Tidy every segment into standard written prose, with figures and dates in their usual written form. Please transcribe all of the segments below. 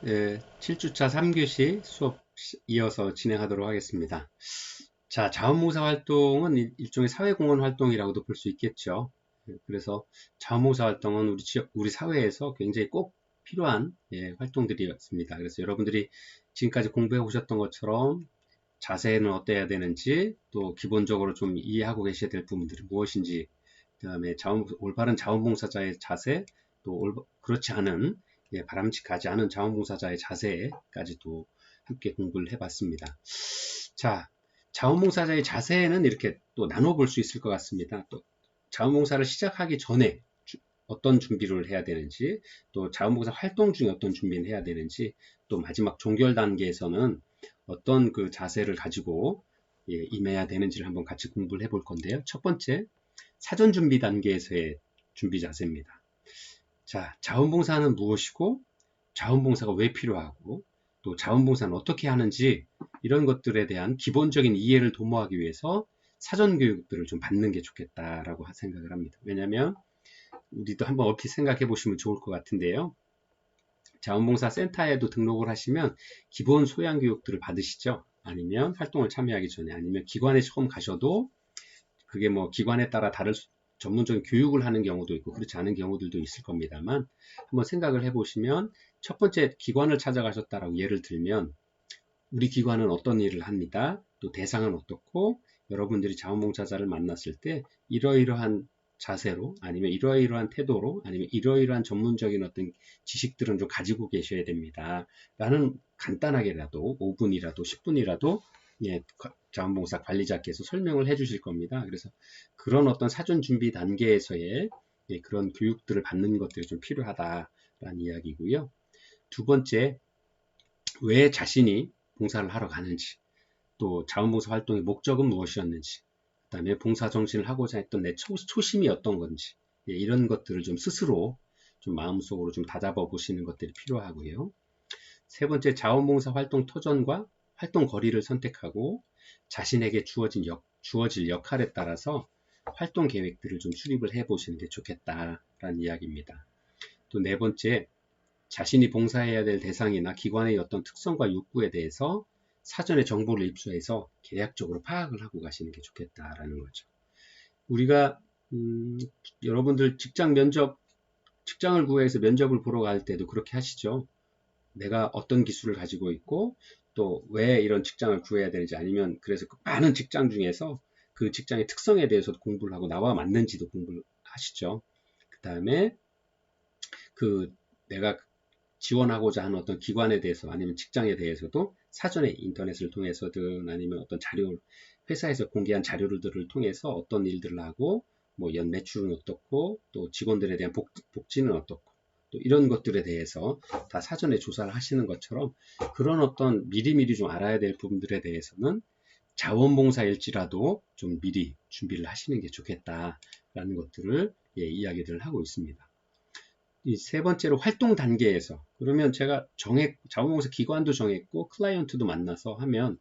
7주차 3교시 수업 이어서 진행하도록 하겠습니다. 자, 자원봉사 활동은 일종의 사회공헌 활동이라고도 볼 수 있겠죠. 그래서 자원봉사 활동은 우리 사회에서 굉장히 꼭 필요한 활동들이었습니다. 그래서 여러분들이 지금까지 공부해 오셨던 것처럼 자세는 어때야 되는지, 또 기본적으로 좀 이해하고 계셔야 될 부분들이 무엇인지, 그 다음에 올바른 자원봉사자의 자세, 또 그렇지 않은 바람직하지 않은 자원봉사자의 자세까지도 함께 공부를 해봤습니다. 자, 자원봉사자의 자세는 이렇게 또 나눠볼 수 있을 것 같습니다. 또 자원봉사를 시작하기 전에 어떤 준비를 해야 되는지, 또 자원봉사 활동 중에 어떤 준비를 해야 되는지, 또 마지막 종결 단계에서는 어떤 그 자세를 가지고 임해야 되는지를 한번 같이 공부를 해볼 건데요. 첫 번째, 사전 준비 단계에서의 준비 자세입니다. 자, 자원봉사는 무엇이고, 자원봉사가 왜 필요하고, 또 자원봉사는 어떻게 하는지, 이런 것들에 대한 기본적인 이해를 도모하기 위해서 사전 교육들을 좀 받는 게 좋겠다라고 생각을 합니다. 왜냐하면 우리도 한번 얼핏 생각해 보시면 좋을 것 같은데요. 자원봉사 센터에도 등록을 하시면 기본 소양 교육들을 받으시죠. 아니면 활동을 참여하기 전에, 아니면 기관에 처음 가셔도 그게 뭐 기관에 따라 전문적인 교육을 하는 경우도 있고 그렇지 않은 경우들도 있을 겁니다만, 한번 생각을 해보시면 첫 번째 기관을 찾아가셨다라고 예를 들면, 우리 기관은 어떤 일을 합니다. 또 대상은 어떻고, 여러분들이 자원봉사자를 만났을 때 이러이러한 자세로, 아니면 이러이러한 태도로, 아니면 이러이러한 전문적인 어떤 지식들은 좀 가지고 계셔야 됩니다. 라는 간단하게라도 5분이라도 10분이라도 자원봉사 관리자께서 설명을 해 주실 겁니다. 그래서 그런 어떤 사전 준비 단계에서의 그런 교육들을 받는 것들이 좀 필요하다라는 이야기고요. 두 번째, 왜 자신이 봉사를 하러 가는지, 또 자원봉사 활동의 목적은 무엇이었는지, 그 다음에 봉사 정신을 하고자 했던 내 초심이 어떤 건지, 이런 것들을 좀 스스로 좀 마음속으로 좀 다잡아 보시는 것들이 필요하고요. 세 번째, 자원봉사 활동 터전과 활동 거리를 선택하고 자신에게 주어질 역할에 따라서 활동 계획들을 좀 수립을 해 보시는 게 좋겠다라는 이야기입니다. 또 네 번째, 자신이 봉사해야 될 대상이나 기관의 어떤 특성과 욕구에 대해서 사전에 정보를 입수해서 계략적으로 파악을 하고 가시는 게 좋겠다라는 거죠. 우리가 여러분들 직장을 구해서 면접을 보러 갈 때도 그렇게 하시죠. 내가 어떤 기술을 가지고 있고, 또 왜 이런 직장을 구해야 되는지, 아니면 그래서 그 많은 직장 중에서 그 직장의 특성에 대해서도 공부를 하고 나와 맞는지도 공부를 하시죠. 그 다음에 내가 지원하고자 하는 어떤 기관에 대해서, 아니면 직장에 대해서도 사전에 인터넷을 통해서든, 아니면 어떤 회사에서 공개한 자료들을 통해서 어떤 일들을 하고, 뭐 연 매출은 어떻고, 또 직원들에 대한 복지는 어떻고, 또 이런 것들에 대해서 다 사전에 조사를 하시는 것처럼, 그런 어떤 미리미리 좀 알아야 될 부분들에 대해서는 자원봉사일지라도 좀 미리 준비를 하시는 게 좋겠다라는 것들을 이야기를 하고 있습니다. 이 세 번째로 활동 단계에서, 그러면 제가 자원봉사 기관도 정했고 클라이언트도 만나서 하면,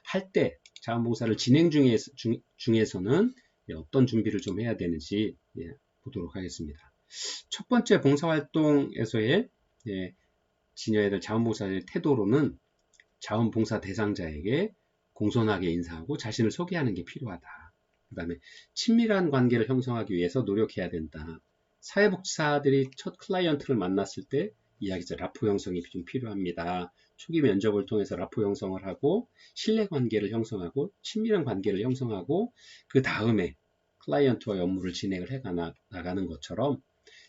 할 때 자원봉사를 진행 중에서는 어떤 준비를 좀 해야 되는지 보도록 하겠습니다. 첫 번째 봉사활동에서의 지녀야 될 자원봉사의 태도로는 자원봉사 대상자에게 공손하게 인사하고 자신을 소개하는 게 필요하다. 그 다음에 친밀한 관계를 형성하기 위해서 노력해야 된다. 사회복지사들이 첫 클라이언트를 만났을 때 이야기죠. 라포 형성이 좀 필요합니다. 초기 면접을 통해서 라포 형성을 하고 신뢰관계를 형성하고 친밀한 관계를 형성하고, 그 다음에 클라이언트와 업무를 진행을 해 나가는 것처럼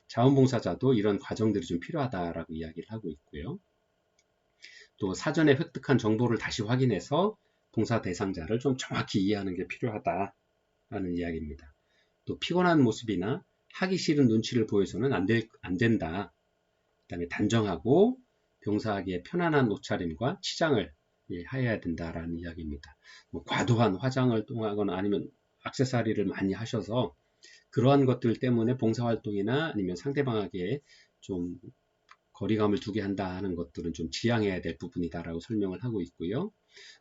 자원봉사자도 이런 과정들이 좀 필요하다라고 이야기를 하고 있고요. 또 사전에 획득한 정보를 다시 확인해서 봉사 대상자를 좀 정확히 이해하는 게 필요하다라는 이야기입니다. 또 피곤한 모습이나 하기 싫은 눈치를 보여서는 안 된다. 그 다음에 단정하고 봉사하기에 편안한 옷차림과 치장을 해야 된다라는 이야기입니다. 뭐 과도한 화장을 통하거나 아니면 액세서리를 많이 하셔서 그러한 것들 때문에 봉사활동이나 아니면 상대방에게 좀 거리감을 두게 한다 하는 것들은 좀 지양해야 될 부분이다라고 설명을 하고 있고요.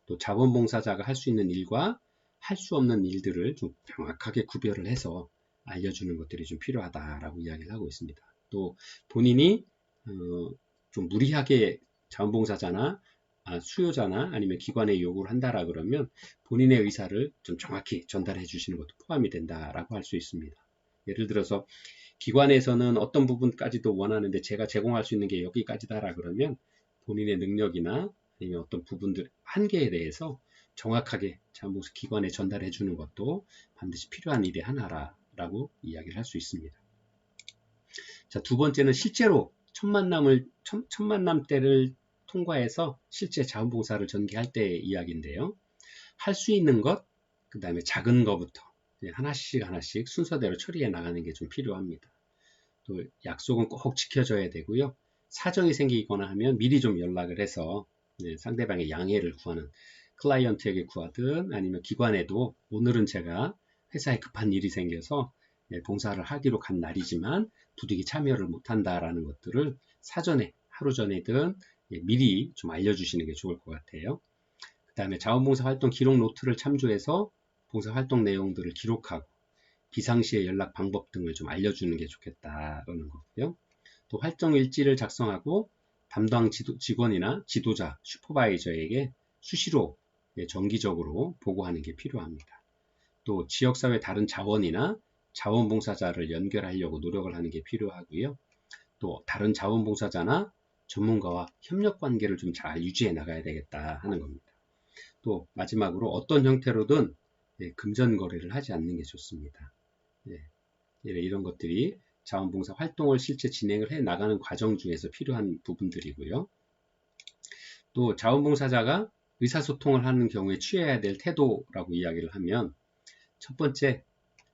또 자원봉사자가 할 수 있는 일과 할 수 없는 일들을 좀 명확하게 구별을 해서 알려주는 것들이 좀 필요하다라고 이야기를 하고 있습니다. 또 본인이 좀 무리하게 자원봉사자나 수요자나 아니면 기관에 요구를 한다라 그러면 본인의 의사를 좀 정확히 전달해 주시는 것도 포함이 된다라고 할 수 있습니다. 예를 들어서 기관에서는 어떤 부분까지도 원하는데 제가 제공할 수 있는 게 여기까지다라 그러면 본인의 능력이나 아니면 어떤 부분들 한계에 대해서 정확하게 자원봉사 기관에 전달해 주는 것도 반드시 필요한 일의 하나라고 이야기를 할 수 있습니다. 자, 두 번째는 실제로 첫 만남 때를 통과해서 실제 자원봉사를 전개할 때의 이야기인데요. 할 수 있는 것, 그 다음에 작은 것부터 하나씩 순서대로 처리해 나가는 게 좀 필요합니다. 또 약속은 꼭 지켜줘야 되고요. 사정이 생기거나 하면 미리 좀 연락을 해서 상대방의 양해를 구하는, 클라이언트에게 구하든 아니면 기관에도 오늘은 제가 회사에 급한 일이 생겨서 봉사를 하기로 간 날이지만 부득이 참여를 못한다라는 것들을 사전에 하루 전에든 미리 좀 알려주시는 게 좋을 것 같아요. 그 다음에 자원봉사 활동 기록 노트를 참조해서 봉사활동 내용들을 기록하고 비상시에 연락 방법 등을 좀 알려주는 게 좋겠다라는 거고요. 또 활동 일지를 작성하고 담당 직원이나 지도자, 슈퍼바이저에게 수시로 정기적으로 보고하는 게 필요합니다. 또 지역사회 다른 자원이나 자원봉사자를 연결하려고 노력을 하는 게 필요하고요. 또 다른 자원봉사자나 전문가와 협력관계를 좀 잘 유지해 나가야 되겠다 하는 겁니다. 또 마지막으로 어떤 형태로든 금전거래를 하지 않는 게 좋습니다. 이런 것들이 자원봉사 활동을 실제 진행을 해 나가는 과정 중에서 필요한 부분들이고요. 또 자원봉사자가 의사소통을 하는 경우에 취해야 될 태도라고 이야기를 하면 첫 번째,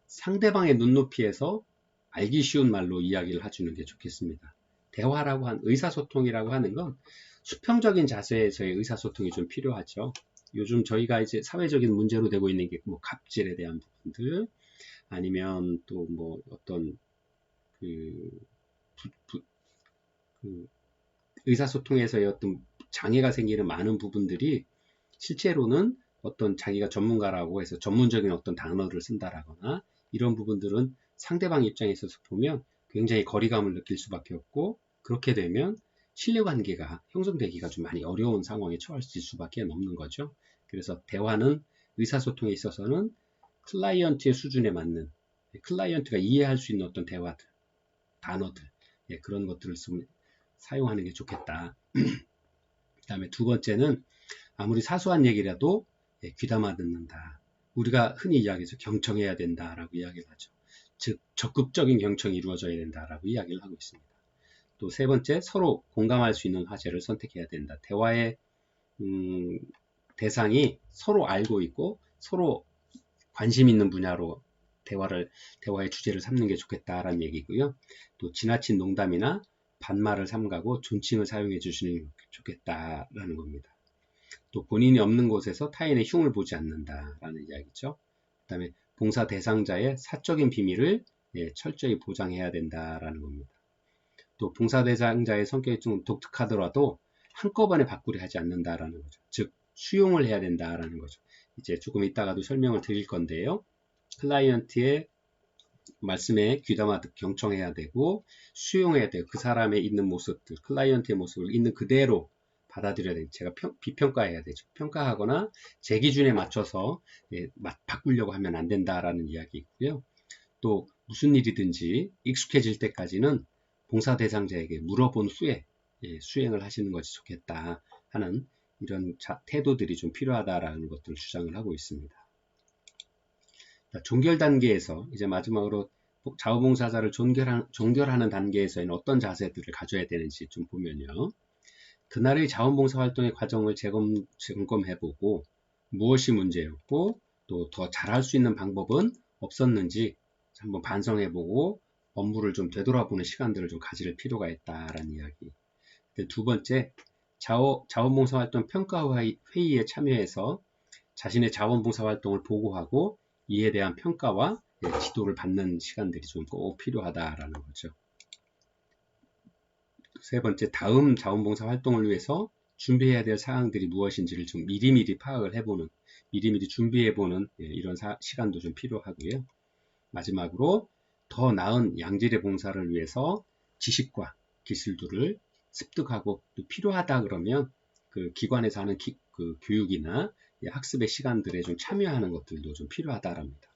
상대방의 눈높이에서 알기 쉬운 말로 이야기를 해주는 게 좋겠습니다. 대화라고 한 의사소통이라고 하는 건 수평적인 자세에서의 의사소통이 좀 필요하죠. 요즘 저희가 이제 사회적인 문제로 되고 있는 게 뭐 갑질에 대한 부분들 아니면 또 뭐 어떤 의사소통에서의 어떤 장애가 생기는 많은 부분들이 실제로는 어떤 자기가 전문가라고 해서 전문적인 어떤 단어를 쓴다라거나 이런 부분들은 상대방 입장에 있어서 보면 굉장히 거리감을 느낄 수밖에 없고 그렇게 되면 신뢰관계가 형성되기가 좀 많이 어려운 상황에 처할 수밖에 없는 거죠. 그래서 대화는 의사소통에 있어서는 클라이언트의 수준에 맞는 클라이언트가 이해할 수 있는 어떤 대화들, 단어들 그런 것들을 사용하는 게 좋겠다. 그 다음에 두 번째는 아무리 사소한 얘기라도 귀담아 듣는다. 우리가 흔히 이야기해서 경청해야 된다라고 이야기를 하죠. 즉 적극적인 경청이 이루어져야 된다라고 이야기를 하고 있습니다. 또 세 번째, 서로 공감할 수 있는 화제를 선택해야 된다. 대화의 대상이 서로 알고 있고 서로 관심 있는 분야로 대화의 주제를 삼는 게 좋겠다라는 얘기고요. 또 지나친 농담이나 반말을 삼가고 존칭을 사용해 주시는 게 좋겠다라는 겁니다. 또 본인이 없는 곳에서 타인의 흉을 보지 않는다라는 이야기죠. 그 다음에 봉사 대상자의 사적인 비밀을 철저히 보장해야 된다라는 겁니다. 또 봉사 대상자의 성격이 좀 독특하더라도 한꺼번에 바꾸려 하지 않는다라는 거죠. 즉 수용을 해야 된다라는 거죠. 이제 조금 이따가도 설명을 드릴 건데요. 클라이언트의 말씀에 귀담아 경청해야 되고 수용해야 돼요. 그 사람의 있는 모습들, 클라이언트의 모습을 있는 그대로 받아들여야 돼요. 제가 비평가해야 되죠. 평가하거나 제 기준에 맞춰서 바꾸려고 하면 안 된다라는 이야기 있고요. 또 무슨 일이든지 익숙해질 때까지는 봉사 대상자에게 물어본 후에 수행을 하시는 것이 좋겠다 하는 이런 태도들이 좀 필요하다라는 것들을 주장을 하고 있습니다. 종결 단계에서 이제 마지막으로 자원봉사자를 종결하는 단계에서는 어떤 자세들을 가져야 되는지 좀 보면요. 그날의 자원봉사 활동의 과정을 점검해보고 무엇이 문제였고 또 더 잘할 수 있는 방법은 없었는지 한번 반성해보고 업무를 좀 되돌아보는 시간들을 좀 가질 필요가 있다라는 이야기. 두 번째, 자원봉사 활동 평가 회의에 참여해서 자신의 자원봉사 활동을 보고하고 이에 대한 평가와 지도를 받는 시간들이 좀 꼭 필요하다라는 거죠. 세 번째, 다음 자원봉사 활동을 위해서 준비해야 될 사항들이 무엇인지를 좀 미리미리 파악을 해보는, 미리미리 준비해보는 이런 시간도 좀 필요하고요. 마지막으로 더 나은 양질의 봉사를 위해서 지식과 기술들을 습득하고 또 필요하다 그러면 그 기관에서 하는 그 교육이나 학습의 시간들에 좀 참여하는 것들도 좀 필요하다랍니다.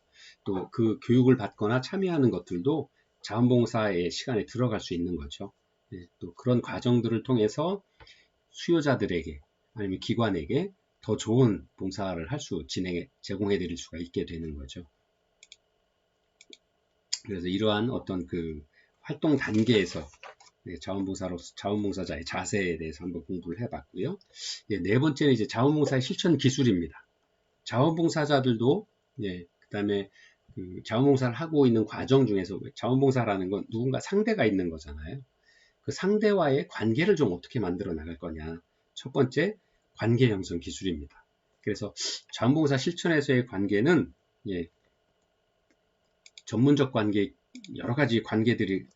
또 그 교육을 받거나 참여하는 것들도 자원봉사의 시간에 들어갈 수 있는 거죠. 또 그런 과정들을 통해서 수요자들에게 아니면 기관에게 더 좋은 봉사를 제공해 드릴 수가 있게 되는 거죠. 그래서 이러한 어떤 그 활동 단계에서 자원봉사자의 자세에 대해서 한번 공부를 해봤고요. 네 번째는 이제 자원봉사의 실천 기술입니다. 자원봉사자들도 그 다음에 그 자원봉사를 하고 있는 과정 중에서 자원봉사라는 건 누군가 상대가 있는 거잖아요. 그 상대와의 관계를 좀 어떻게 만들어 나갈 거냐. 첫 번째, 관계 형성 기술입니다. 그래서 자원봉사 실천에서의 관계는 전문적 관계, 여러 가지 관계들이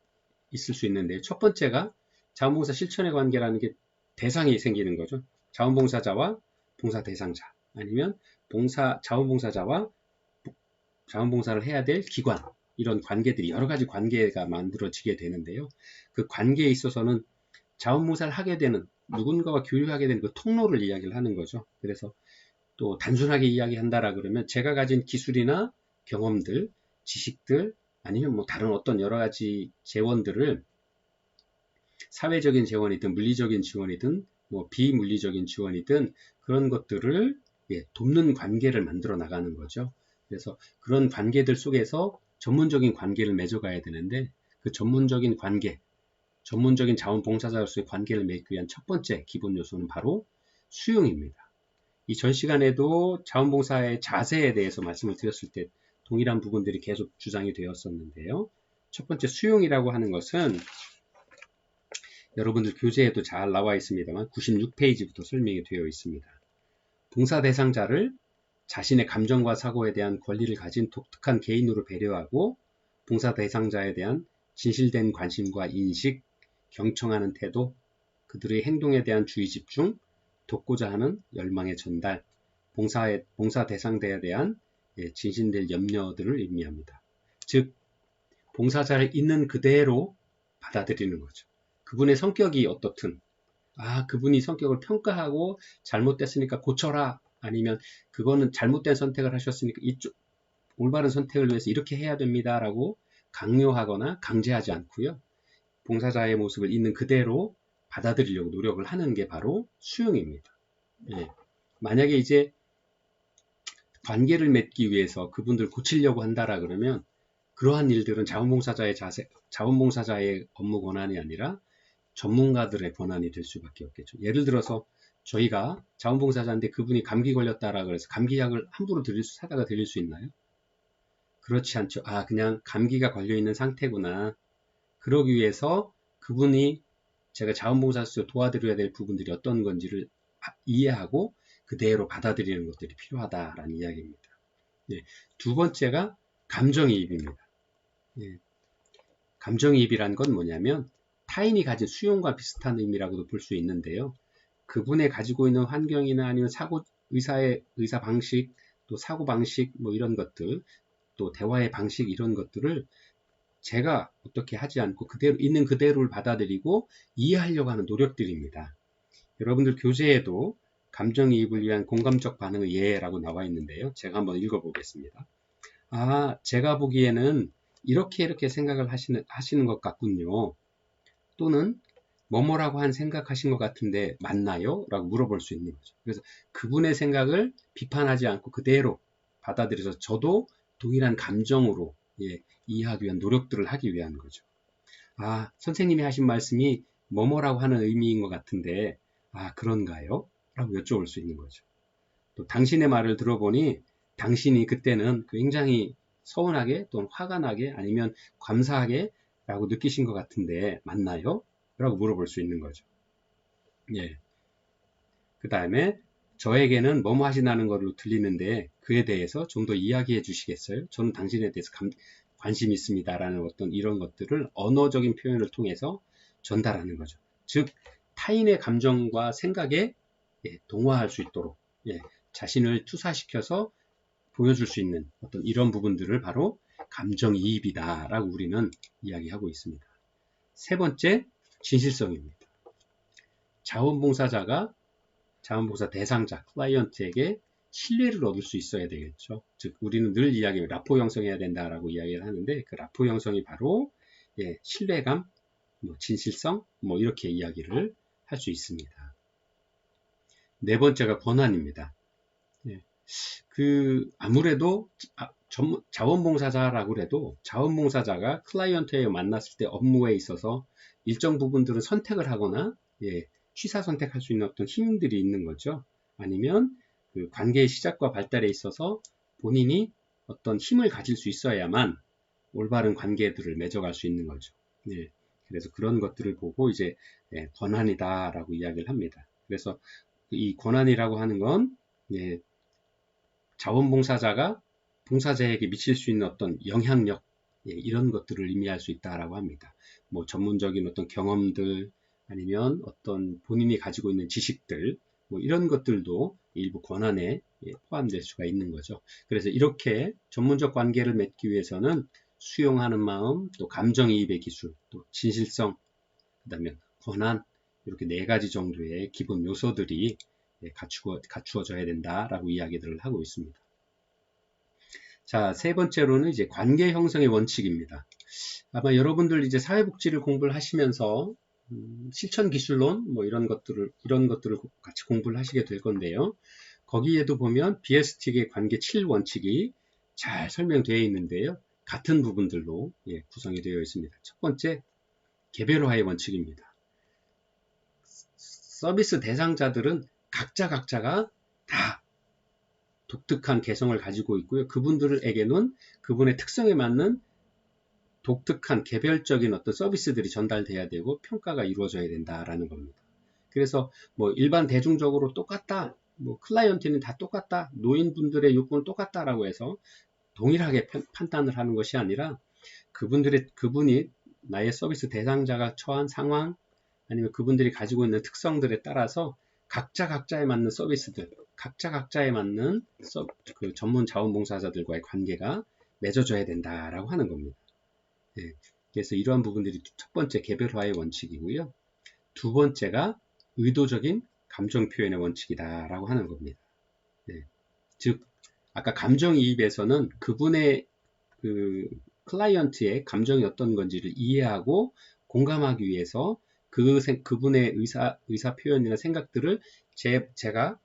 있을 수 있는데, 첫 번째가 자원봉사 실천의 관계라는 게 대상이 생기는 거죠. 자원봉사자와 봉사 대상자, 아니면 자원봉사자와 자원봉사를 해야 될 기관, 이런 관계들이 여러 가지 관계가 만들어지게 되는데요. 그 관계에 있어서는 자원봉사를 하게 되는, 누군가와 교류하게 되는 그 통로를 이야기를 하는 거죠. 그래서 또 단순하게 이야기한다라 그러면 제가 가진 기술이나 경험들, 지식들, 아니면 뭐 다른 어떤 여러 가지 재원들을 사회적인 재원이든 물리적인 지원이든 뭐 비물리적인 지원이든 그런 것들을 돕는 관계를 만들어 나가는 거죠. 그래서 그런 관계들 속에서 전문적인 관계를 맺어가야 되는데 그 전문적인 관계, 전문적인 자원봉사자로서의 관계를 맺기 위한 첫 번째 기본 요소는 바로 수용입니다. 이 전 시간에도 자원봉사의 자세에 대해서 말씀을 드렸을 때 동일한 부분들이 계속 주장이 되었었는데요. 첫 번째 수용이라고 하는 것은 여러분들 교재에도 잘 나와 있습니다만 96페이지부터 설명이 되어 있습니다. 봉사 대상자를 자신의 감정과 사고에 대한 권리를 가진 독특한 개인으로 배려하고 봉사 대상자에 대한 진실된 관심과 인식, 경청하는 태도, 그들의 행동에 대한 주의 집중, 돕고자 하는 열망의 전달, 봉사 대상자에 대한 진실된 염려들을 의미합니다. 즉, 봉사자를 있는 그대로 받아들이는 거죠. 그분의 성격이 어떻든, 그분이 성격을 평가하고 잘못됐으니까 고쳐라, 아니면 그거는 잘못된 선택을 하셨으니까 올바른 선택을 위해서 이렇게 해야 됩니다 라고 강요하거나 강제하지 않고요. 봉사자의 모습을 있는 그대로 받아들이려고 노력을 하는 게 바로 수용입니다. 만약에 이제 관계를 맺기 위해서 그분들 고치려고 한다라 그러면 그러한 일들은 자원봉사자의 업무 권한이 아니라 전문가들의 권한이 될 수밖에 없겠죠. 예를 들어서 저희가 자원봉사자인데 그분이 감기 걸렸다라 그래서 감기약을 함부로 사다가 드릴 수 있나요? 그렇지 않죠. 그냥 감기가 걸려있는 상태구나. 그러기 위해서 그분이 제가 자원봉사자로서 도와드려야 될 부분들이 어떤 건지를 이해하고 그대로 받아들이는 것들이 필요하다라는 이야기입니다. 두 번째가 감정이입입니다. 감정이입이란 건 뭐냐면 타인이 가진 수용과 비슷한 의미라고도 볼 수 있는데요. 그분의 가지고 있는 환경이나 아니면 의사 방식, 또 사고 방식, 뭐 이런 것들, 또 대화의 방식 이런 것들을 제가 어떻게 하지 않고 있는 그대로를 받아들이고 이해하려고 하는 노력들입니다. 여러분들 교재에도 감정이입을 위한 공감적 반응의 예라고 나와 있는데요. 제가 한번 읽어보겠습니다. 제가 보기에는 이렇게 생각을 하시는 것 같군요. 또는 뭐뭐라고 생각하신 것 같은데 맞나요? 라고 물어볼 수 있는 거죠. 그래서 그분의 생각을 비판하지 않고 그대로 받아들여서 저도 동일한 감정으로 이해하기 위한 노력들을 하기 위한 거죠. 선생님이 하신 말씀이 뭐뭐라고 하는 의미인 것 같은데 그런가요? 라고 여쭤볼 수 있는 거죠. 또 당신의 말을 들어보니 당신이 그때는 굉장히 서운하게 또는 화가 나게 아니면 감사하게 라고 느끼신 것 같은데 맞나요? 라고 물어볼 수 있는 거죠. 그 다음에 저에게는 뭐뭐 하신다는 걸로 들리는데 그에 대해서 좀 더 이야기해 주시겠어요? 저는 당신에 대해서 관심이 있습니다 라는 어떤 이런 것들을 언어적인 표현을 통해서 전달하는 거죠. 즉 타인의 감정과 생각에 동화할 수 있도록 자신을 투사시켜서 보여줄 수 있는 어떤 이런 부분들을 바로 감정이입이다 라고 우리는 이야기하고 있습니다. 세 번째, 진실성입니다. 자원봉사 대상자, 클라이언트에게 신뢰를 얻을 수 있어야 되겠죠. 즉, 우리는 늘 라포 형성해야 된다라고 이야기를 하는데, 그 라포 형성이 바로, 신뢰감, 진실성, 이렇게 이야기를 할 수 있습니다. 네 번째가 권한입니다. 아무래도 자원봉사자라고 해도 자원봉사자가 클라이언트에 만났을 때 업무에 있어서 일정 부분들은 선택을 하거나 취사 선택할 수 있는 어떤 힘들이 있는 거죠. 아니면 그 관계의 시작과 발달에 있어서 본인이 어떤 힘을 가질 수 있어야만 올바른 관계들을 맺어갈 수 있는 거죠. 그래서 그런 것들을 보고 이제 권한이다라고 이야기를 합니다. 그래서 이 권한이라고 하는 건 자원봉사자가 봉사자에게 미칠 수 있는 어떤 영향력, 이런 것들을 의미할 수 있다라고 합니다. 전문적인 어떤 경험들, 아니면 어떤 본인이 가지고 있는 지식들, 이런 것들도 일부 권한에 포함될 수가 있는 거죠. 그래서 이렇게 전문적 관계를 맺기 위해서는 수용하는 마음, 또 감정이입의 기술, 또 진실성, 그 다음에 권한, 이렇게 4가지 정도의 기본 요소들이 갖추어져야 된다라고 이야기들을 하고 있습니다. 자, 세 번째로는 이제 관계 형성의 원칙입니다. 아마 여러분들 이제 사회복지를 공부를 하시면서 실천 기술론 이런 것들을 같이 공부를 하시게 될 건데요. 거기에도 보면 비에스틱의 관계 7원칙이 잘 설명되어 있는데요. 같은 부분들로 구성이 되어 있습니다. 첫 번째, 개별화의 원칙입니다. 서비스 대상자들은 각자가 다 독특한 개성을 가지고 있고요. 그분들에게는 그분의 특성에 맞는 독특한 개별적인 어떤 서비스들이 전달돼야 되고 평가가 이루어져야 된다라는 겁니다. 그래서 일반 대중적으로 똑같다, 클라이언트는 다 똑같다, 노인분들의 요구는 똑같다라고 해서 동일하게 판단을 하는 것이 아니라 그분이 나의 서비스 대상자가 처한 상황, 아니면 그분들이 가지고 있는 특성들에 따라서 각자에 맞는 서비스들, 각자에 맞는 그 전문 자원봉사자들과의 관계가 맺어져야 된다라고 하는 겁니다. 그래서 이러한 부분들이 첫 번째 개별화의 원칙이고요. 두 번째가 의도적인 감정 표현의 원칙이다라고 하는 겁니다. 즉, 아까 감정이입에서는 그분의 클라이언트의 감정이 어떤 건지를 이해하고 공감하기 위해서 그분의 의사 표현이나 생각들을 제가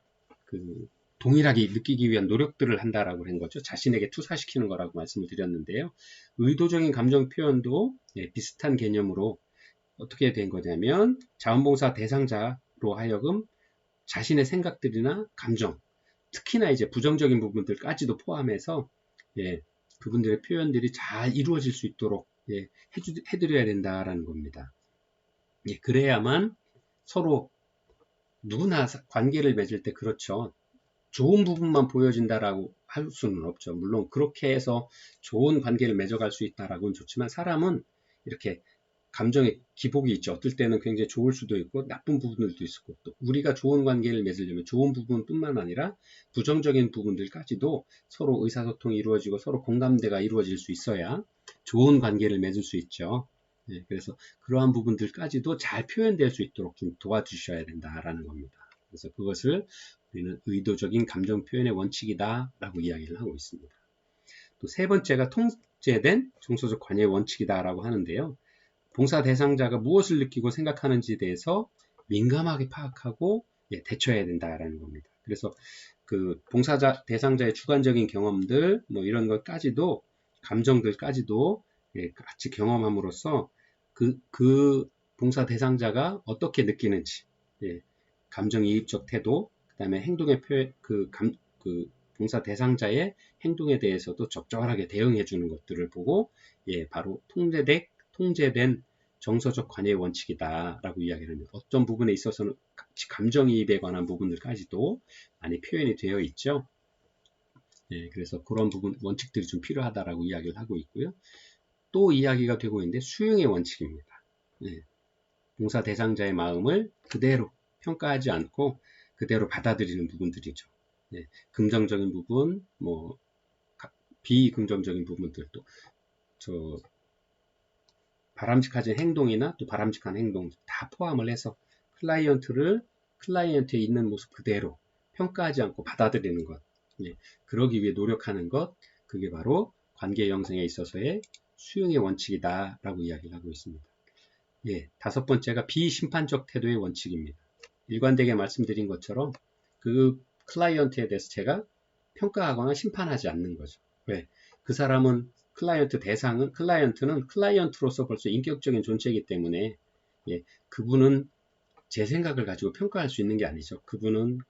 동일하게 느끼기 위한 노력들을 한다라고 한 거죠. 자신에게 투사시키는 거라고 말씀을 드렸는데요. 의도적인 감정 표현도 비슷한 개념으로 어떻게 된 거냐면 자원봉사 대상자로 하여금 자신의 생각들이나 감정, 특히나 이제 부정적인 부분들까지도 포함해서 그분들의 표현들이 잘 이루어질 수 있도록 해드려야 된다라는 겁니다. 그래야만 서로 누구나 관계를 맺을 때 그렇죠. 좋은 부분만 보여진다라고 할 수는 없죠. 물론 그렇게 해서 좋은 관계를 맺어갈 수 있다라고는 좋지만 사람은 이렇게 감정의 기복이 있죠. 어떨 때는 굉장히 좋을 수도 있고 나쁜 부분들도 있고 또 우리가 좋은 관계를 맺으려면 좋은 부분뿐만 아니라 부정적인 부분들까지도 서로 의사소통이 이루어지고 서로 공감대가 이루어질 수 있어야 좋은 관계를 맺을 수 있죠. 그래서 그러한 부분들까지도 잘 표현될 수 있도록 좀 도와주셔야 된다라는 겁니다. 그래서 그것을 우리는 의도적인 감정 표현의 원칙이다 라고 이야기를 하고 있습니다. 또 세 번째가 통제된 정서적 관여의 원칙이다 라고 하는데요. 봉사 대상자가 무엇을 느끼고 생각하는지에 대해서 민감하게 파악하고 대처해야 된다라는 겁니다. 그래서 그 봉사자 대상자의 주관적인 경험들 이런 것까지도 감정들까지도 같이 경험함으로써 그 봉사 대상자가 어떻게 느끼는지 감정이입적 태도, 그 다음에 행동의 표현, 그 봉사 대상자의 행동에 대해서도 적절하게 대응해 주는 것들을 보고 바로 통제된 정서적 관여의 원칙이다라고 이야기를 합니다. 어떤 부분에 있어서는 감정이입에 관한 부분들까지도 많이 표현이 되어 있죠. 그래서 그런 부분 원칙들이 좀 필요하다라고 이야기를 하고 있고요. 또 이야기가 되고 있는데 수용의 원칙입니다. 봉사 대상자의 마음을 그대로 평가하지 않고 그대로 받아들이는 부분들이죠. 긍정적인 부분, 비긍정적인 부분들도 바람직하지 행동이나 또 바람직한 행동 다 포함을 해서 클라이언트에 있는 모습 그대로 평가하지 않고 받아들이는 것. 예, 그러기 위해 노력하는 것. 그게 바로 관계 형성에 있어서의 수용의 원칙이다라고 이야기를 하고 있습니다. 예, 다섯 번째가 비심판적 태도의 원칙입니다. 일관되게 말씀드린 것처럼 그 클라이언트에 대해서 제가 평가하거나 심판하지 않는 거죠. 왜? 그 사람은 클라이언트는 클라이언트로서 벌써 인격적인 존재이기 때문에 예, 그분은 제 생각을 가지고 평가할 수 있는 게 아니죠.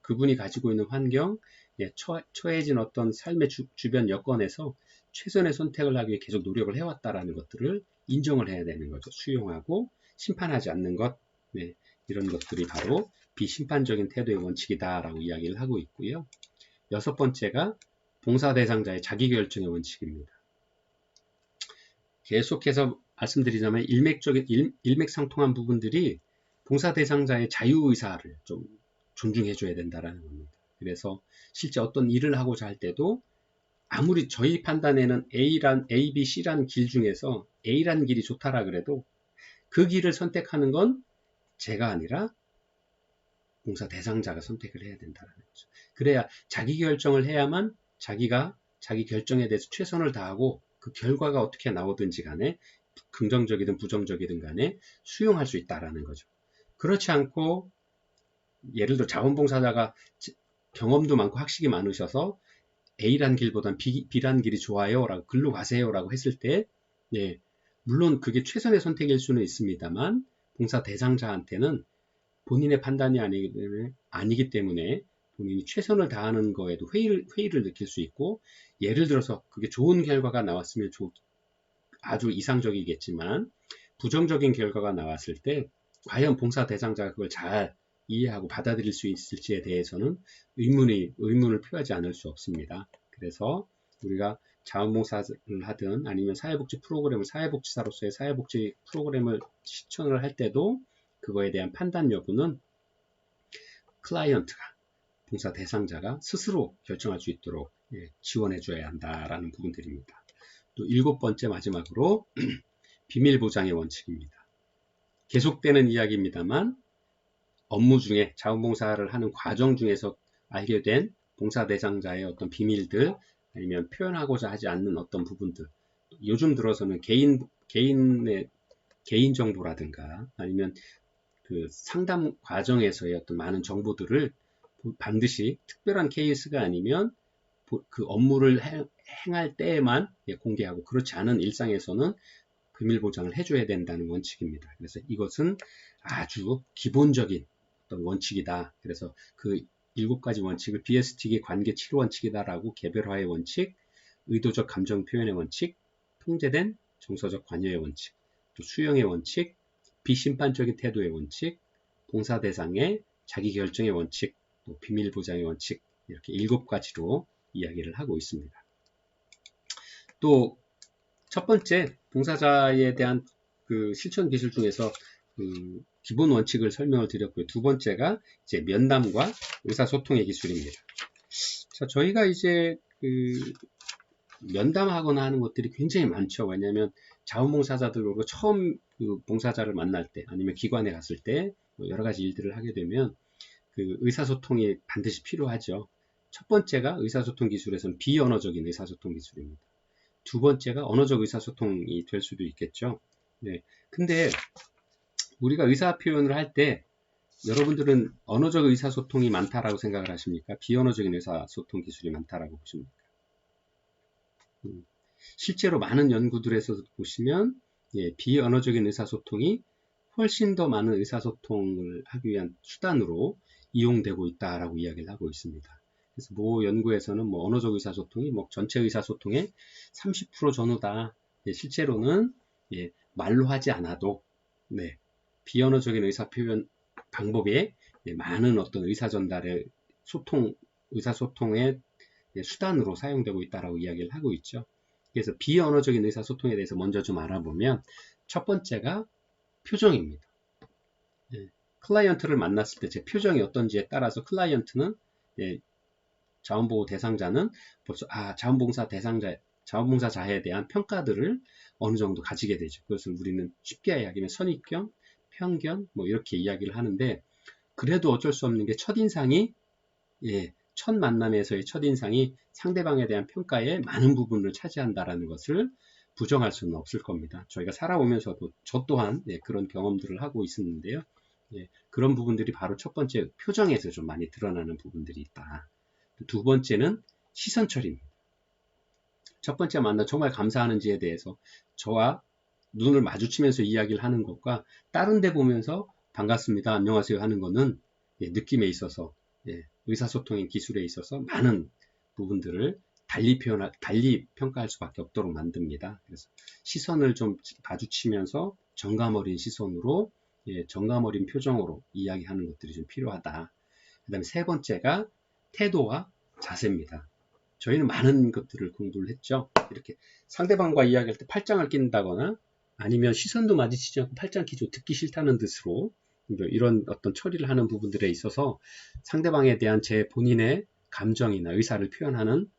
그분이 가지고 있는 환경, 예, 처해진 어떤 삶의 주변 여건에서 최선의 선택을 하기 위해 계속 노력을 해왔다라는 것들을 인정을 해야 되는 거죠. 수용하고 심판하지 않는 것, 네, 이런 것들이 바로 비심판적인 태도의 원칙이다라고 이야기를 하고 있고요. 여섯 번째가 봉사 대상자의 자기결정의 원칙입니다. 계속해서 말씀드리자면 일맥상통한 부분들이 봉사 대상자의 자유의사를 좀 존중해줘야 된다는 겁니다. 그래서 실제 어떤 일을 하고자 할 때도 아무리 저희 판단에는 A, B, C라는 길 중에서 A라는 길이 좋다라 그래도 그 길을 선택하는 건 제가 아니라 봉사 대상자가 선택을 해야 된다는 거죠. 그래야 자기 결정을 해야만 자기가 자기 결정에 대해서 최선을 다하고 그 결과가 어떻게 나오든지 간에 긍정적이든 부정적이든 간에 수용할 수 있다라는 거죠. 그렇지 않고 예를 들어 자원봉사자가 경험도 많고 학식이 많으셔서 A란 길보단 B란 길이 좋아요 라고 글로 가세요 라고 했을 때 예, 물론 그게 최선의 선택일 수는 있습니다만 봉사 대상자한테는 본인의 판단이 아니기 때문에 본인이 최선을 다하는 거에도 회의를 느낄 수 있고 예를 들어서 그게 좋은 결과가 나왔으면 아주 이상적이겠지만 부정적인 결과가 나왔을 때 과연 봉사 대상자가 그걸 잘 이해하고 받아들일 수 있을지에 대해서는 의문을 표하지 않을 수 없습니다. 그래서 우리가 자원봉사를 하든 아니면 사회복지사로서의 사회복지 프로그램을 시청을 할 때도 그거에 대한 판단 여부는 클라이언트가 봉사 대상자가 스스로 결정할 수 있도록 지원해 줘야 한다라는 부분들입니다. 또 일곱 번째 마지막으로 비밀 보장의 원칙입니다. 계속되는 이야기입니다만 업무 중에 자원봉사를 하는 과정 중에서 알게 된 봉사 대상자의 어떤 비밀들 아니면 표현하고자 하지 않는 어떤 부분들 요즘 들어서는 개인의 개인 정보라든가 아니면 그 상담 과정에서의 어떤 많은 정보들을 반드시 특별한 케이스가 아니면 그 업무를 행할 때에만 공개하고 그렇지 않은 일상에서는 비밀 보장을 해줘야 된다는 원칙입니다. 그래서 이것은 아주 기본적인 어떤 원칙이다. 그래서 그 7가지 원칙을 BST의 관계 치료 원칙이다라고 개별화의 원칙, 의도적 감정 표현의 원칙, 통제된 정서적 관여의 원칙, 또 수용의 원칙, 비심판적인 태도의 원칙, 봉사 대상의 자기 결정의 원칙, 또 비밀 보장의 원칙 이렇게 7가지로 이야기를 하고 있습니다. 또 첫 번째 봉사자에 대한 그 실천 기술 중에서 그 기본 원칙을 설명을 드렸고요. 두 번째가 이제 면담과 의사소통의 기술입니다. 자, 저희가 이제 그 면담하거나 하는 것들이 굉장히 많죠. 왜냐하면 자원봉사자들로 처음 그 봉사자를 만날 때 아니면 기관에 갔을 때 여러 가지 일들을 하게 되면 그 의사소통이 반드시 필요하죠. 첫 번째가 의사소통 기술에서는 비언어적인 의사소통 기술입니다. 두 번째가 언어적 의사소통이 될 수도 있겠죠. 네. 근데 우리가 의사 표현을 할 때 여러분들은 언어적 의사소통이 많다라고 생각을 하십니까? 비언어적인 의사소통 기술이 많다라고 보십니까? 실제로 많은 연구들에서 보시면 비언어적인 의사소통이 훨씬 더 많은 의사소통을 하기 위한 수단으로 이용되고 있다라고 이야기를 하고 있습니다. 그래서 모 연구에서는 언어적 의사소통이 전체 의사소통의 30% 전후다. 실제로는 말로 하지 않아도 비언어적인 의사표현 방법에 많은 어떤 의사전달의 의사소통의 수단으로 사용되고 있다라고 이야기를 하고 있죠. 그래서 비언어적인 의사소통에 대해서 먼저 좀 알아보면 첫 번째가 표정입니다. 클라이언트를 만났을 때 제 표정이 어떤지에 따라서 클라이언트는 자원보호 대상자는 벌써 자원봉사자에 대한 평가들을 어느 정도 가지게 되죠. 그것을 우리는 쉽게 이야기하면 선입견, 편견 이렇게 이야기를 하는데 그래도 어쩔 수 없는 게 첫인상이, 첫 만남에서의 첫인상이 상대방에 대한 평가의 많은 부분을 차지한다라는 것을 부정할 수는 없을 겁니다. 저희가 살아오면서도 저 또한 그런 경험들을 하고 있었는데요. 그런 부분들이 바로 첫 번째 표정에서 좀 많이 드러나는 부분들이 있다. 두 번째는 시선 처리입니다. 첫 번째 만나 정말 감사하는지에 대해서 저와 눈을 마주치면서 이야기를 하는 것과 다른 데 보면서 반갑습니다, 안녕하세요 하는 거는 느낌에 있어서 의사소통의 기술에 있어서 많은 부분들을 달리 평가할 수밖에 없도록 만듭니다. 그래서 시선을 좀 마주치면서 정감 어린 시선으로 정감 어린 표정으로 이야기하는 것들이 좀 필요하다. 그 다음에 세 번째가 태도와 자세입니다. 저희는 많은 것들을 공부를 했죠. 이렇게 상대방과 이야기할 때 팔짱을 낀다거나 아니면 시선도 마주치지 않고 팔짱 끼고 듣기 싫다는 뜻으로 이런 어떤 처리를 하는 부분들에 있어서 상대방에 대한 제 본인의 감정이나 의사를 표현하는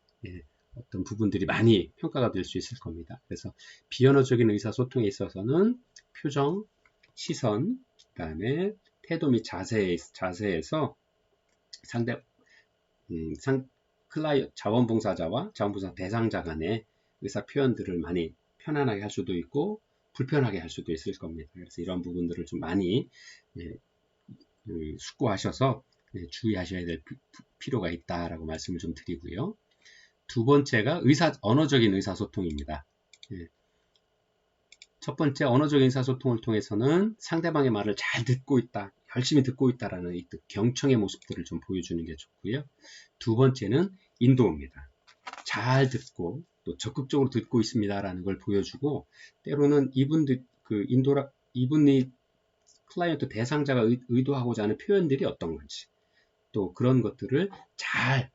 어떤 부분들이 많이 평가가 될 수 있을 겁니다. 그래서 비언어적인 의사소통에 있어서는 표정, 시선, 그 다음에 태도 및 자세에서 자원봉사자와 자원봉사 대상자 간의 의사 표현들을 많이 편안하게 할 수도 있고 불편하게 할 수도 있을 겁니다. 그래서 이런 부분들을 좀 많이 숙고하셔서 주의하셔야 될 필요가 있다라고 말씀을 좀 드리고요. 두 번째가 언어적인 의사소통입니다. 첫 번째 언어적인 의사소통을 통해서는 상대방의 말을 잘 듣고 있다, 열심히 듣고 있다라는 이 경청의 모습들을 좀 보여주는 게 좋고요. 두 번째는 인도입니다. 잘 듣고 또 적극적으로 듣고 있습니다라는 걸 보여주고 때로는 이분이 클라이언트 대상자가 의도하고자 하는 표현들이 어떤 건지 또 그런 것들을 잘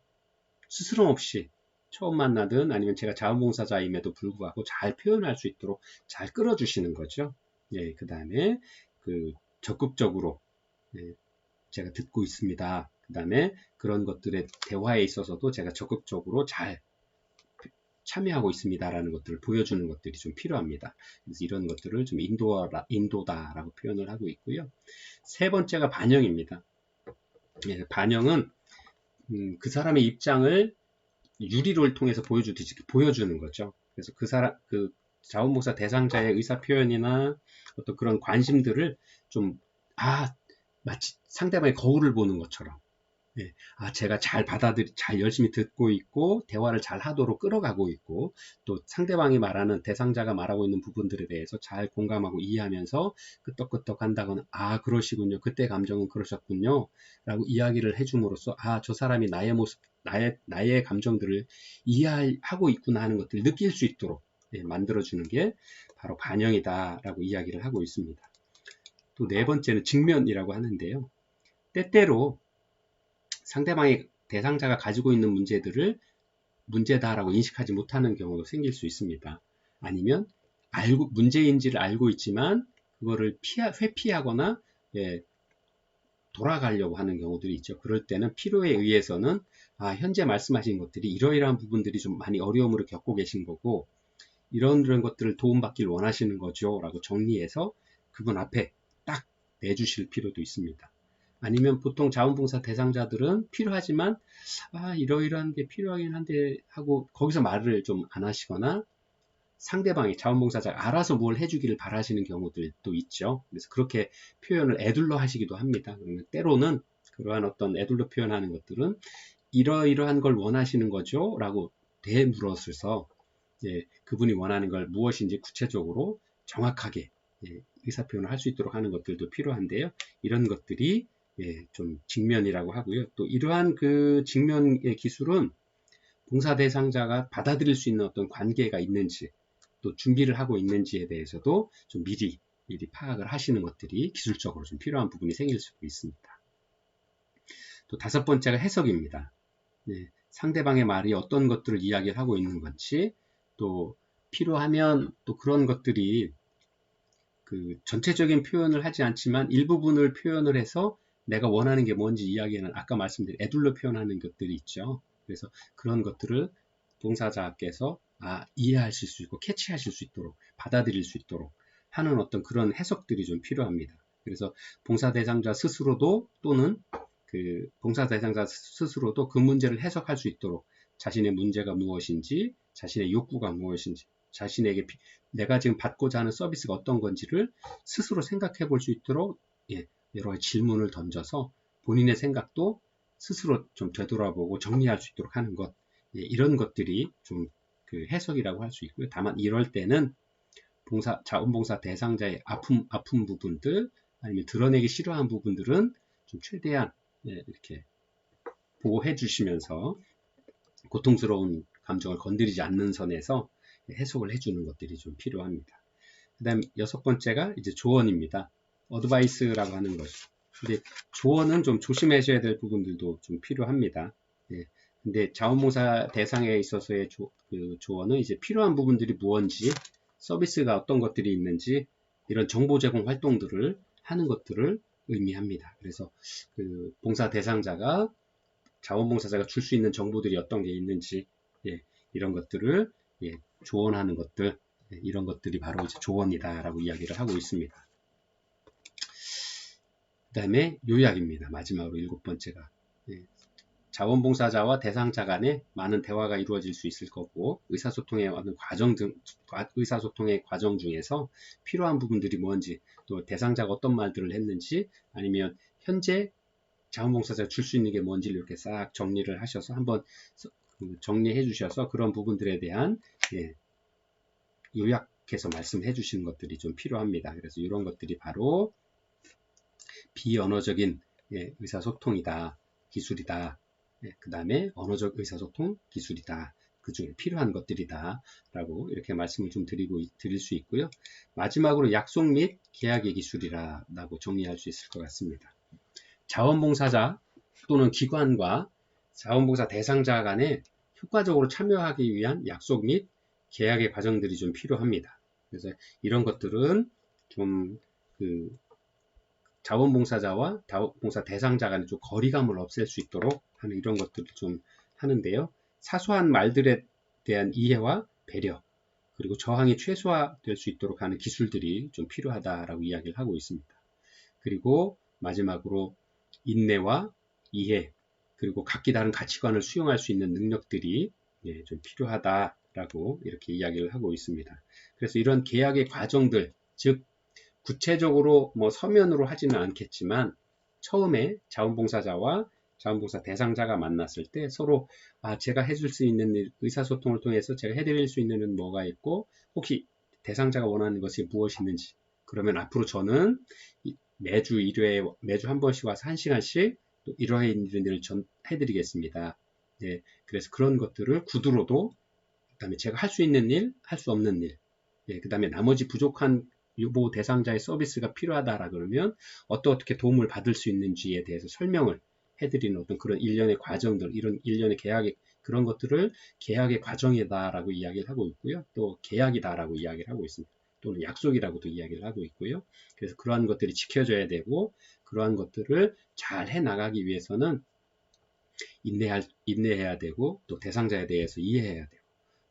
스스럼 없이 처음 만나든 아니면 제가 자원봉사자임에도 불구하고 잘 표현할 수 있도록 잘 끌어주시는 거죠. 그 다음에 적극적으로 제가 듣고 있습니다. 그 다음에 그런 것들의 대화에 있어서도 제가 적극적으로 잘 참여하고 있습니다라는 것들을 보여주는 것들이 좀 필요합니다. 그래서 이런 것들을 좀 인도다라고 표현을 하고 있고요. 세 번째가 반영입니다. 반영은 그 사람의 입장을 유리를 통해서 보여주듯이 보여주는 거죠. 그래서 그 자원봉사 대상자의 의사 표현이나 어떤 그런 관심들을 좀 마치 상대방의 거울을 보는 것처럼 제가 잘 열심히 듣고 있고 대화를 잘 하도록 끌어가고 있고 또 상대방이 말하는 대상자가 말하고 있는 부분들에 대해서 잘 공감하고 이해하면서 끄떡끄떡 한다거나 그러시군요, 그때 감정은 그러셨군요 라고 이야기를 해줌으로써 저 사람이 나의 모습 나의 감정들을 이해하고 있구나 하는 것들을 느낄 수 있도록 만들어주는 게 바로 반영이다 라고 이야기를 하고 있습니다. 또 네 번째는 직면이라고 하는데요. 때때로 상대방의 대상자가 가지고 있는 문제들을 문제다라고 인식하지 못하는 경우도 생길 수 있습니다. 아니면 문제인지를 알고 있지만 그거를 회피하거나 돌아가려고 하는 경우들이 있죠. 그럴 때는 필요에 의해서는 현재 말씀하신 것들이 이러이러한 부분들이 좀 많이 어려움을 겪고 계신 거고 이런 것들을 도움받길 원하시는 거죠 라고 정리해서 그분 앞에 딱 내주실 필요도 있습니다. 아니면 보통 자원봉사 대상자들은 필요하지만 이러이러한 게 필요하긴 한데 하고 거기서 말을 좀 안 하시거나 상대방이 자원봉사자가 알아서 뭘 해주기를 바라시는 경우들도 있죠. 그래서 그렇게 표현을 에둘러 하시기도 합니다. 그러면 때로는 그러한 어떤 에둘러 표현하는 것들은 이러이러한 걸 원하시는 거죠 라고 되물어서 그분이 원하는 걸 무엇인지 구체적으로 정확하게 의사표현을 할 수 있도록 하는 것들도 필요한데요. 이런 것들이 좀 직면이라고 하고요. 또 이러한 그 직면의 기술은 봉사 대상자가 받아들일 수 있는 어떤 관계가 있는지 또 준비를 하고 있는지에 대해서도 좀 미리 파악을 하시는 것들이 기술적으로 좀 필요한 부분이 생길 수 있습니다. 또 다섯 번째가 해석입니다. 상대방의 말이 어떤 것들을 이야기를 하고 있는 건지 또 필요하면 또 그런 것들이 전체적인 표현을 하지 않지만 일부분을 표현을 해서 내가 원하는 게 뭔지 이야기하는 아까 말씀드린 에둘러 표현하는 것들이 있죠. 그래서 그런 것들을 봉사자께서 이해하실 수 있고 캐치하실 수 있도록 받아들일 수 있도록 하는 어떤 그런 해석들이 좀 필요합니다. 그래서 봉사 대상자 스스로도 또는 그 봉사 대상자 스스로도 그 문제를 해석할 수 있도록 자신의 문제가 무엇인지, 자신의 욕구가 무엇인지, 자신에게 내가 지금 받고자 하는 서비스가 어떤 건지를 스스로 생각해 볼 수 있도록 여러 가지 질문을 던져서 본인의 생각도 스스로 좀 되돌아보고 정리할 수 있도록 하는 것, 이런 것들이 좀 그 해석이라고 할 수 있고요. 다만 이럴 때는 자원봉사 대상자의 아픈 부분들, 아니면 드러내기 싫어하는 부분들은 좀 최대한 이렇게 보호해 주시면서 고통스러운 감정을 건드리지 않는 선에서 해석을 해주는 것들이 좀 필요합니다. 그 다음 6번째가 이제 조언입니다. 어드바이스라고 하는 거죠. 근데 조언은 좀 조심하셔야 될 부분들도 좀 필요합니다. 근데 자원봉사 대상에 있어서의 조언은 이제 필요한 부분들이 무엇인지, 서비스가 어떤 것들이 있는지, 이런 정보 제공 활동들을 하는 것들을 의미합니다. 그래서 그 봉사 대상자가 자원봉사자가 줄 수 있는 정보들이 어떤 게 있는지, 이런 것들을 조언하는 것들, 이런 것들이 바로 이제 조언이다라고 이야기를 하고 있습니다. 그 다음에 요약입니다. 마지막으로 7번째가 자원봉사자와 대상자 간에 많은 대화가 이루어질 수 있을 거고, 의사소통의 과정 중에서 필요한 부분들이 뭔지, 또 대상자가 어떤 말들을 했는지, 아니면 현재 자원봉사자가 줄 수 있는 게 뭔지를 이렇게 싹 정리를 하셔서 한번 정리해 주셔서 그런 부분들에 대한 요약해서 말씀해 주시는 것들이 좀 필요합니다. 그래서 이런 것들이 바로 비언어적인 의사소통이다, 기술이다. 그 다음에 언어적 의사소통 기술이다. 그 중에 필요한 것들이다. 라고 이렇게 말씀을 좀 드릴 수 있고요. 마지막으로 약속 및 계약의 기술이라고 정리할 수 있을 것 같습니다. 자원봉사자 또는 기관과 자원봉사 대상자 간에 효과적으로 참여하기 위한 약속 및 계약의 과정들이 좀 필요합니다. 그래서 이런 것들은 좀 자원봉사자와 자원봉사 대상자 간에 좀 거리감을 없앨 수 있도록 하는 이런 것들을 좀 하는데요. 사소한 말들에 대한 이해와 배려, 그리고 저항이 최소화될 수 있도록 하는 기술들이 좀 필요하다라고 이야기를 하고 있습니다. 그리고 마지막으로 인내와 이해, 그리고 각기 다른 가치관을 수용할 수 있는 능력들이 좀 필요하다라고 이렇게 이야기를 하고 있습니다. 그래서 이런 계약의 과정들, 즉 구체적으로 뭐 서면으로 하지는 않겠지만 처음에 자원봉사자와 자원봉사 대상자가 만났을 때 서로 제가 해줄 수 있는 일, 의사소통을 통해서 제가 해드릴 수 있는 일은 뭐가 있고, 혹시 대상자가 원하는 것이 무엇이 있는지, 그러면 앞으로 저는 매주 1회, 매주 한 번씩 와서 1시간씩 또 이러한 일을 해드리겠습니다. 그래서 그런 것들을 구두로도, 그 다음에 제가 할 수 있는 일, 할 수 없는 일, 그 다음에 나머지 부족한 유보 대상자의 서비스가 필요하다라 그러면 어떻게 도움을 받을 수 있는지에 대해서 설명을 해드리는 어떤 그런 일련의 과정들, 이런 일련의 계약의 그런 것들을 계약의 과정이다라고 이야기를 하고 있고요. 또 계약이다라고 이야기를 하고 있습니다. 또는 약속이라고도 이야기를 하고 있고요. 그래서 그러한 것들이 지켜져야 되고, 그러한 것들을 잘 해나가기 위해서는 인내해야 되고, 또 대상자에 대해서 이해해야 되고,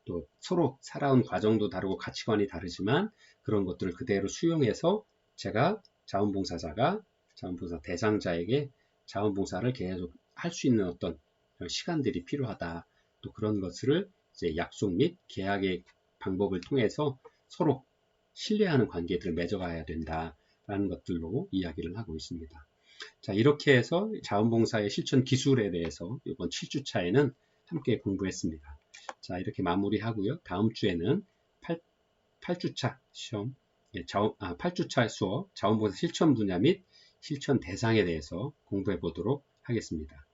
또 서로 살아온 과정도 다르고 가치관이 다르지만 그런 것들을 그대로 수용해서 제가 자원봉사자가 자원봉사 대상자에게 자원봉사를 계속 할 수 있는 어떤 시간들이 필요하다. 또 그런 것을 이제 약속 및 계약의 방법을 통해서 서로 신뢰하는 관계들을 맺어가야 된다라는 것들로 이야기를 하고 있습니다. 자, 이렇게 해서 자원봉사의 실천 기술에 대해서 이번 7주차에는 함께 공부했습니다. 자, 이렇게 마무리하고요. 다음 주에는 8주차 시험, 8주차 수업, 자원봉사 실천 분야 및 실천 대상에 대해서 공부해 보도록 하겠습니다.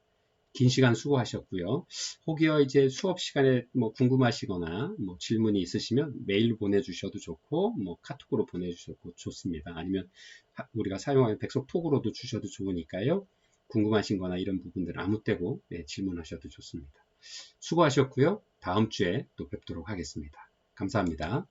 긴 시간 수고하셨고요. 혹여 이제 수업 시간에 뭐 궁금하시거나 뭐 질문이 있으시면 메일로 보내주셔도 좋고, 뭐 카톡으로 보내주셔도 좋습니다. 아니면 우리가 사용하는 백석톡으로도 주셔도 좋으니까요. 궁금하신 거나 이런 부분들 아무 때고 질문하셔도 좋습니다. 수고하셨고요. 다음 주에 또 뵙도록 하겠습니다. 감사합니다.